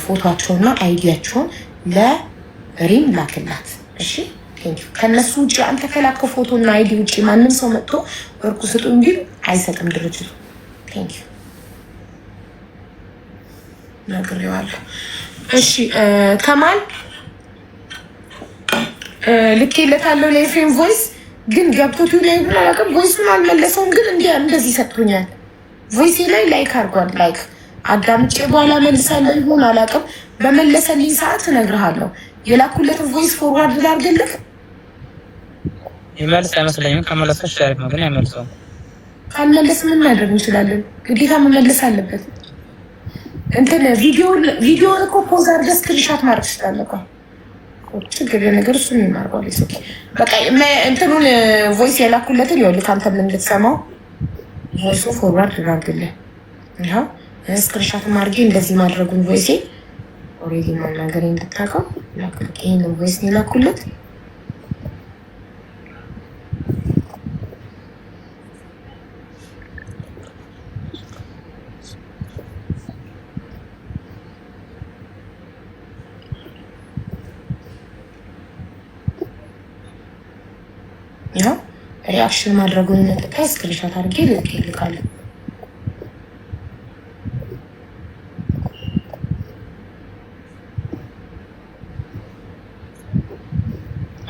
ፎቶአቸውና አይዲያቸውን ለሪም ላክላት። እሺ ቴንኪው። ከነሱ ውጭ አንተ ከላከው ፎቶና አይዲ ውጭ ማንም ሰው መጥቶ ወርቁ ስጡኝ ቢል አይሰጥም ድርጅቱ። ቴንኪው ነግሬዋለሁ። እሺ ከማል ልኬለታለሁ ለኤፍሬም ቮይስ ግን ገብቶት ላይ ብላ አላውቅም። ቮይሱን አልመለሰውም ግን እንደዚህ ሰጥቶኛል። ቮይሴ ላይ ላይክ አድርጓል። ላይክ አዳምጬ በኋላ መልሳለሁ ይሆን አላውቅም። በመለሰልኝ ሰዓት እነግርሃለሁ። የላኩለትን ቮይስ ፎርዋርድ ላድርግልህ። ይመልስ አይመስለኝም። ከመለሰሽ ዳይሬክት ነው ግን አይመልሰውም። ካልመለስ ምን ማድረግ እንችላለን? ግዴታ መመለስ አለበት። እንትን ቪዲዮውን እኮ ፖዝ አድርገህ ስክሪንሻት ማድረግ ትችላለህ። ችግር ነገር እሱ የሚማርጓል ይሰጥ በቃ እንትኑን ቮይስ የላኩለትን ይኸውልህ ካንተም እንድትሰማው ቮይሱ ፎርዋርድ ላድርግልህ። ይኸው ስክሪንሻት ማድረግ እንደዚህ ማድረጉን ቮይሴ ኦልሬዲ መናገር እንድታውቀው ላክልክ። ይሄንን ቮይስ ነው የላኩለት። ያው ሪአክሽን ማድረጉን እንጠቃይ ስክሪንሾት አድርጌ ልልካለሁ።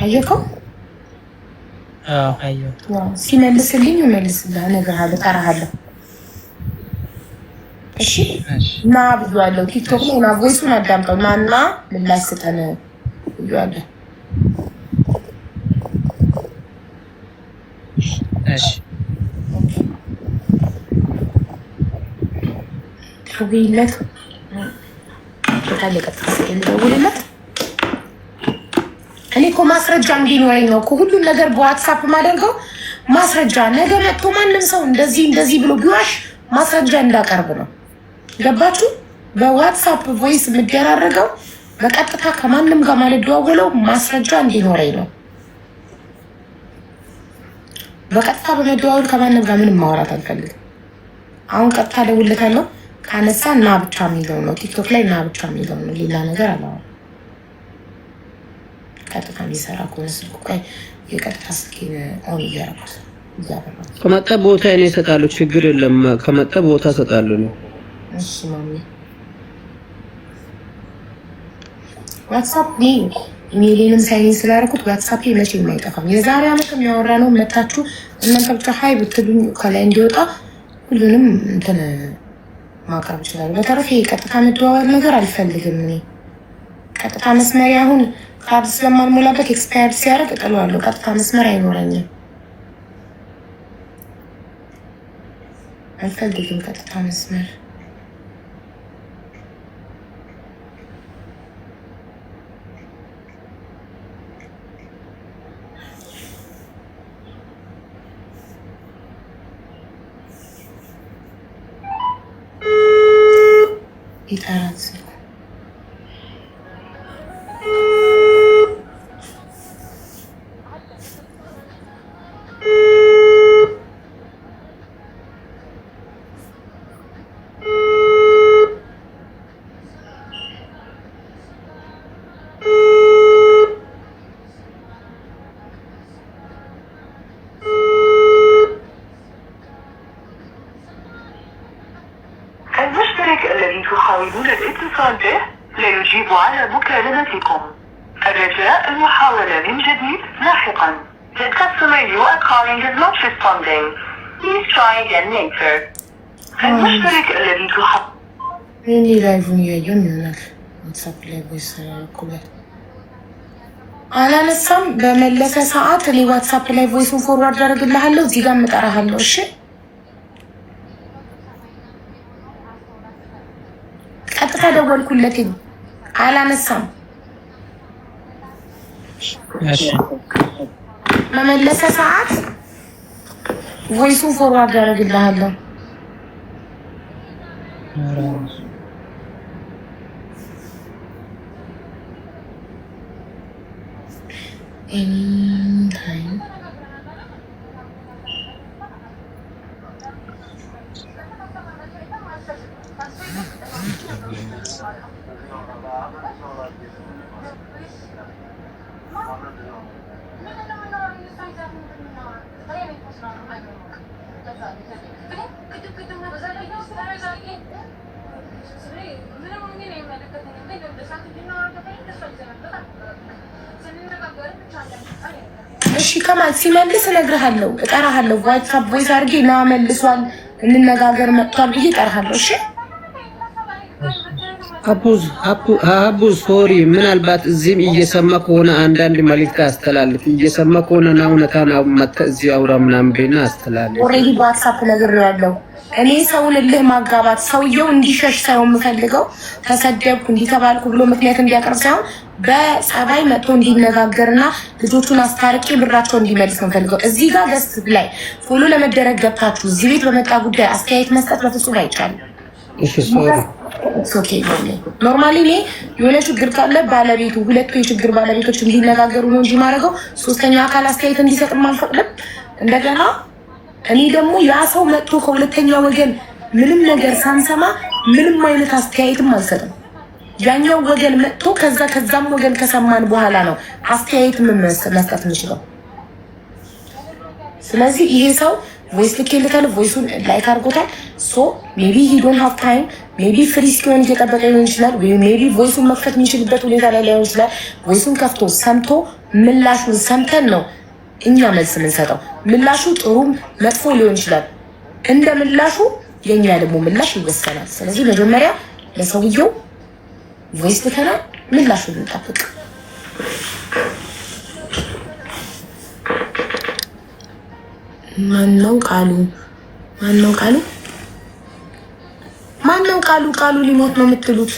አየከው? አዎ አየሁ። ሲመልስልኝ እመልስልህ፣ እነግርሃለሁ፣ እጠራሃለሁ። እሺ ና ብዬዋለሁ። ቲክቶክ ላይ ና ቮይሱን አዳምጠው ናና ምላሽ ስጠን ብዬዋለሁ። እሺ ደውይለት፣ ደውልለት። እኔ እኮ ማስረጃ እንዲኖረኝ ነው እኮ ሁሉን ነገር በዋትሳፕ ማደርገው። ማስረጃ ነገ መጥቶ ማንም ሰው እንደዚህ ብሎ ቢዋሽ ማስረጃ እንዳቀርብ ነው። ገባችሁ? በዋትሳፕ ቮይስ የምደራረገው በቀጥታ ከማንም ጋር ማልደዋወለው ማስረጃ እንዲኖረኝ ነው። በቀጥታ በመደዋወል ከማንም ጋር ምንም ማውራት አልፈልግም። አሁን ቀጥታ ደውልለታለሁ። ካነሳ እና ብቻ የሚለው ነው። ቲክቶክ ላይ እና ብቻ የሚለው ነው። ሌላ ነገር አላወራም። ቀጥታ የሚሰራ ከሆነ ስልኩ ቆይ የቀጥታ ስልኬን ኦን እያደረኩት እያበራሁት ከመጣ ቦታ እኔ እሰጣለሁ። ችግር የለም። ከመጣ ቦታ እሰጣለሁ ነው። እሺ ማሚ ዋትሳፕ ኢሜይሌንም ሳይን ስላደረኩት ዋትሳፕ መቼም አይጠፋም። የዛሬ ዓመት የሚያወራ ነው። መታችሁ እናንተ ብቻ ሀይ ብትሉኝ ከላይ እንዲወጣ ሁሉንም እንትን ማቅረብ ይችላል። በተረፈ ቀጥታ መደዋወል ነገር አልፈልግም። እኔ ቀጥታ መስመር አሁን ካርድ ስለማልሞላበት ኤክስፓየርድ ሲያደርግ እጥለዋለሁ። ቀጥታ መስመር አይኖረኝም፣ አልፈልግም ቀጥታ መስመር። ይጠራት المشترك الذي تحاولون الاتصال به لا يجيب على مكالمتكم. الرجاء المحاولة من جديد لاحقا. The customer you are calling is not responding. Please try again later. المشترك الذي እኔ ላይቭን እያየን ይሆናል። ዋትሳፕ ላይ ቮይስ አልኩበት አላነሳም። በመለሰ ሰዓት እኔ ዋትሳፕ ላይ ቮይሱን ፎርዋርድ አደርግልሃለሁ። እዚህ ጋር እጠራሃለሁ። እሺ ቀጥታ ደወልኩለት አላነሳም። እሺ በመለሰ ሰዓት ቮይሱን ፎርዋርድ አደርግልሃለሁ። anytime እሺ ከማል ሲመልስ እነግርሃለሁ፣ እጠራሃለሁ። ዋትስአፕ ቮይስ አድርጌ ና መልሷል እንነጋገር መጥቷል ብዬ እጠራሃለሁ። እሺ አቡዝ ሶሪ፣ ምናልባት እዚህም እየሰማ ከሆነ አንዳንድ መልዕክት አስተላልፍ። እየሰማ ከሆነ ና እውነታን መጥተህ እዚህ አውራ ምናምን ቤና አስተላልፍ። ኦልሬዲ በዋትስአፕ ነግሬዋለሁ። እኔ ሰውን እልህ ማጋባት ሰውየው እንዲሸሽ ሳይሆን የምፈልገው ተሰደብኩ እንዲተባልኩ ብሎ ምክንያት እንዲያቀርብ ሳይሆን በጸባይ መጥቶ እንዲነጋገርና ልጆቹን አስታርቄ ብራቸው እንዲመልስ ነው ፈልገው። እዚህ ጋር ገስት ላይ ፎሎ ለመደረግ ገብታችሁ እዚህ ቤት በመጣ ጉዳይ አስተያየት መስጠት በፍጹም አይቻልም። እሺ ሶሪ ኦኬ። ኖርማሊ እኔ የሆነ ችግር ካለ ባለቤቱ ሁለቱ የችግር ባለቤቶች እንዲነጋገሩ ነው እንጂ ማድረገው ሶስተኛ አካል አስተያየት እንዲሰጥ አልፈቅድም። እንደገና እኔ ደግሞ ያ ሰው መጥቶ ከሁለተኛ ወገን ምንም ነገር ሳንሰማ ምንም አይነት አስተያየትም አልሰጥም። ያኛው ወገን መጥቶ ከዛም ወገን ከሰማን በኋላ ነው አስተያየት መስጠት የምችለው። ስለዚህ ይሄ ሰው ቮይስ ልኬልታል፣ ቮይሱን ላይክ አድርጎታል። ሶ ሜቢ ሂ ዶንት ሃቭ ታይም፣ ሜቢ ፍሪ እስኪሆን እየጠበቀ ሊሆን ይችላል፣ ወይም ሜቢ ቮይሱን መክፈት የሚችልበት ሁኔታ ላይ ሊሆን ይችላል። ቮይሱን ከፍቶ ሰምቶ ምላሹን ሰምተን ነው እኛ መልስ የምንሰጠው። ምላሹ ጥሩም መጥፎ ሊሆን ይችላል። እንደ ምላሹ የኛ ደግሞ ምላሽ ይወሰናል። ስለዚህ መጀመሪያ ለሰውየው ቮይስ ልከናል፣ ምላሹን እንጠብቅ። ማነው ቃሉ ሊሞት ነው የምትሉት?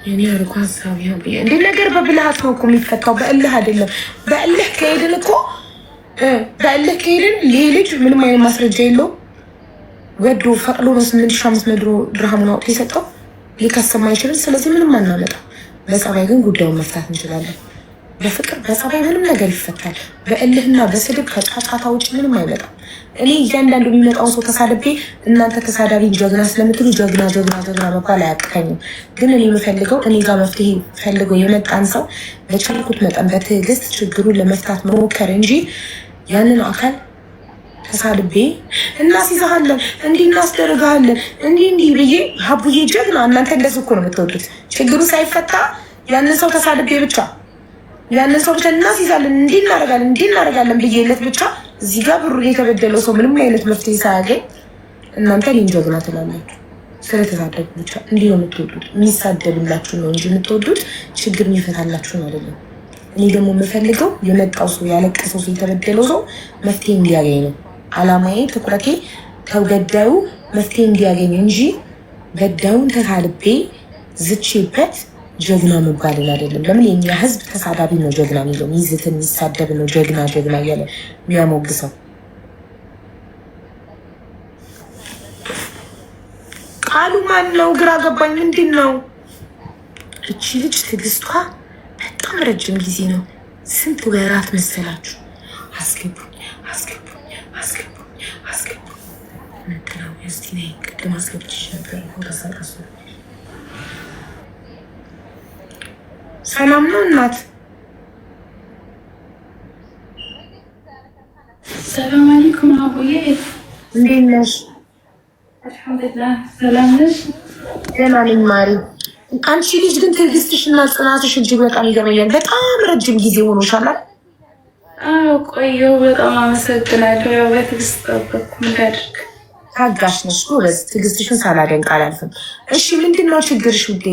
የኔ አርጓ ሀሳብ ይሄ እንዴ ነገር በብልሃት ነው እኮ የሚፈታው፣ በእልህ አይደለም። በእልህ ከሄድን ይሄ ልጅ ምንም አይነት ማስረጃ የለው ወዶ ፈቅዶ በ8500 ድርሃሙን አውጥቶ የሰጠው ሊከስም አይችልም። ስለዚህ ምንም አናመጣ። በጸባይ ግን ጉዳዩን መፍታት እንችላለን። በፍቅር በጸባይ ምንም ነገር ይፈታል። በእልህና በስድብ ከጫጫታ ውጭ ምንም አይመጣም። እኔ እያንዳንዱ የሚመጣውን ሰው ተሳድቤ እናንተ ተሳዳቢ ጀግና ስለምትሉ ጀግና መባል አያቅተኝም። ግን እኔ የምፈልገው እኔ ጋር መፍትሄ ፈልገው የመጣን ሰው በቻልኩት መጠን በትዕግስት ችግሩን ለመፍታት መሞከር እንጂ ያንን አካል ተሳድቤ እናስይዛለን እንዲህ እናስደርጋለን እንዲህ ብዬ ሀቡዬ ጀግና እናንተ እንደዚህ እኮ ነው የምትወዱት። ችግሩ ሳይፈታ ያንን ሰው ተሳድቤ ብቻ ያንን ሰው ብቻ እናስይዛለን እንዲህ እናደርጋለን ብዬለት ብቻ እዚህ ጋር ብሩ የተበደለው ሰው ምንም አይነት መፍትሄ ሳያገኝ እናንተ እኔን ጀግና ትላላችሁ። ስለተሳደቡ ብቻ እንዲህ ነው የምትወዱት። የሚሳደብላችሁ ነው እንጂ የምትወዱት ችግር የሚፈታላችሁ ነው አይደለም። እኔ ደግሞ የምፈልገው የመጣው ሰው ያለቀሰው ሰው የተበደለው ሰው መፍትሄ እንዲያገኝ ነው አላማዬ። ትኩረቴ ተበዳዩ መፍትሄ እንዲያገኝ እንጂ በዳዩን ተሳልቤ ዝቼበት ጀግና መባልን አይደለም። ለምን የኛ ህዝብ ተሳዳቢ ነው ጀግና የሚለው፣ ይዝትን የሚሳደብ ነው ጀግና እያለ የሚያሞግሰው። ቃሉ ማን ነው? ግራ ገባኝ። ምንድን ነው እቺ ልጅ? ትዕግስቷ በጣም ረጅም ጊዜ ነው። ስንት ወራት መሰላችሁ? አስገቡኝ እንትናው እስቲ ነይ። ቅድም አስገብቼሽ ነበር ተሰራሱ። ሰላም ነው እናት? ሰላም አለይኩም አቡዬ፣ እንዴት ነሽ? አልሐምዱሊላህ። ሰላም ነሽ? ደህና ነኝ ማሪ። አንቺ ልጅ ግን ትዕግስትሽና ጽናትሽ እጅግ በጣም ይገርመኛል። በጣም ረጅም ጊዜ ሆኖሻል። አዎ ቆየሁ። በጣም አመሰግናለሁ። ያው በትዕግስት ጠበቅኩ። እንዳድርግ ታጋሽ ነሽ ጎበዝ። ትዕግስትሽን ሳላደንቅ አላልፍም። እሺ ምንድን ነው ችግርሽ ውዴ?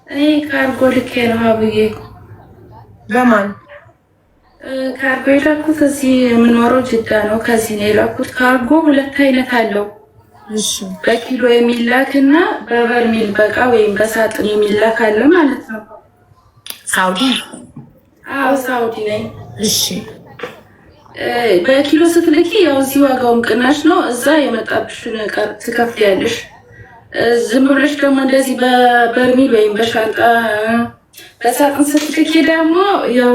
እኔ ካርጎ ልኬ ነው አቡዬ። በማን ካርጎ የላኩት? እዚህ የምኖረው ጅዳ ነው። ከዚህ ነው የላኩት። ካርጎ ሁለት አይነት አለው። እሺ በኪሎ የሚላክ እና በበርሜል በቃ ወይም በሳጥን የሚላክ አለ ማለት ነው። ሳውዲ? አዎ ሳውዲ ነኝ። እሺ በኪሎ ስትልኪ ያው እዚህ ዋጋውም ቅናሽ ነው። እዛ የመጣብሽን ቀር ትከፍያለሽ። ዝም ብለሽ ደግሞ እንደዚህ በበርሜል ወይም በሻንጣ በሳጥን ስትልኪ ደግሞ ያው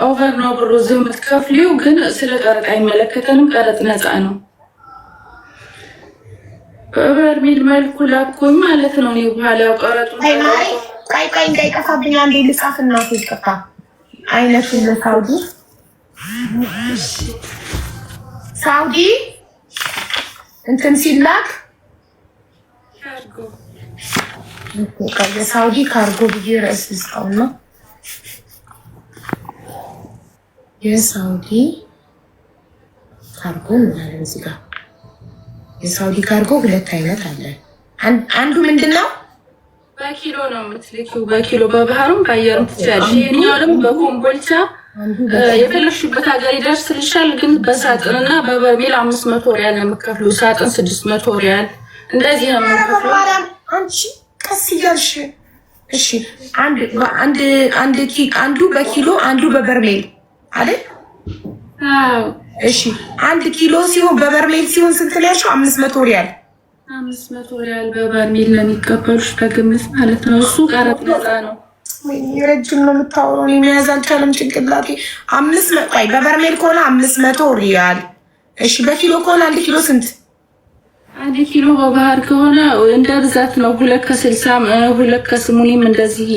ኦቨር ነው ብሩ እዚሁ የምትከፍሊው። ግን ስለ ቀረጥ አይመለከተንም። ቀረጥ ነፃ ነው። በበርሜል መልኩ ላኩኝ ማለት ነው። ነው በኋላ ያቀረጡ ቀይ እንዳይጠፋብኝ አንዴ ልጻፍና ይጥፋ አይነቱን ሳውዲ እንትን ሲላክ የሳውዲ ካርጎ ብዬ ርዕስ ልስጠውና የሳውዲ ካርጎ ምናምን እዚህ ጋር የሳውዲ ካርጎ ሁለት አይነት አለ። አንዱ ምንድነው? በኪሎ ነው የምትልኪው። በኪሎ በባህሩም በአየርም ትችያለሽ። ይሄኛውም በኮምቦልቻ የፈለግሽበት ሀገር ይደርስልሻል። ግን በሳጥንና በበርሜል 500 ሪያል ነው የምትከፍለው። ሳጥን 600 ሪያል እንደዚህ ነው የምትከፍለው። አንቺ ቀስ እያልሽ እሺ። አንዱ በኪሎ አንዱ በበርሜል አይደል? አዎ እሺ። 1 ኪሎ ሲሆን በበርሜል ሲሆን ስንት ነው ያልሽው? 500 ሪያል 500 ሪያል በበርሜል ነው የሚቀበሉሽ በግምት ማለት ነው። እሱ ቀረጥ ነፃ ነው። ረጅም ነው የምታወራው። እኔ መያዝ አልቻለም ጭንቅላቴ። 500 ቆይ፣ በበርሜል ከሆነ 500 ሪያል። እሺ በኪሎ ከሆነ 1 ኪሎ ስንት? 1 ኪሎ በባህር ከሆነ እንደ ብዛት ነው 2 ከ60 2 ከ80 እንደዚህ